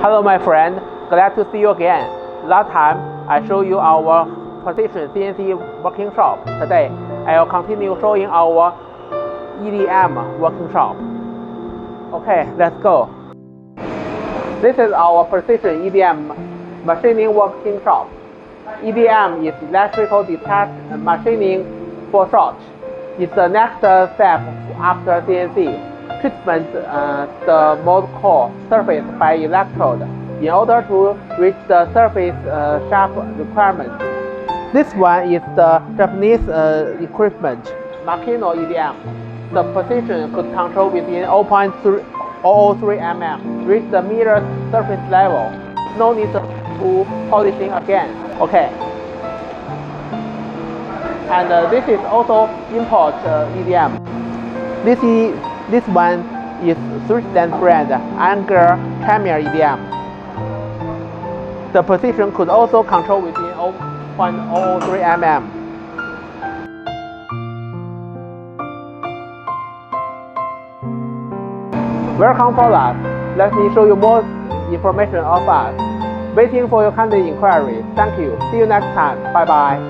Hello my friend, glad to see you again. Last time I showed you our precision CNC working shop. Today I will continue showing our EDM working shop. Okay, let's go. This is our precision EDM machining working shop. EDM is electrical detached machining for short. It's the next step after CNC. Treatment the mold core surface by electrode in order to reach the surface shape requirement. This one is the Japanese equipment, Makino EDM. The precision could control within 0.003 mm, reach the mirror surface level. No need to polishing again. Okay. And this is also import EDM. This one is Switzerland brand Anger Premier EDM. The precision could also control within 0.003 mm. Welcome for us. Let me show you more information of us. Waiting for your kind inquiry. Thank you. See you next time. Bye bye.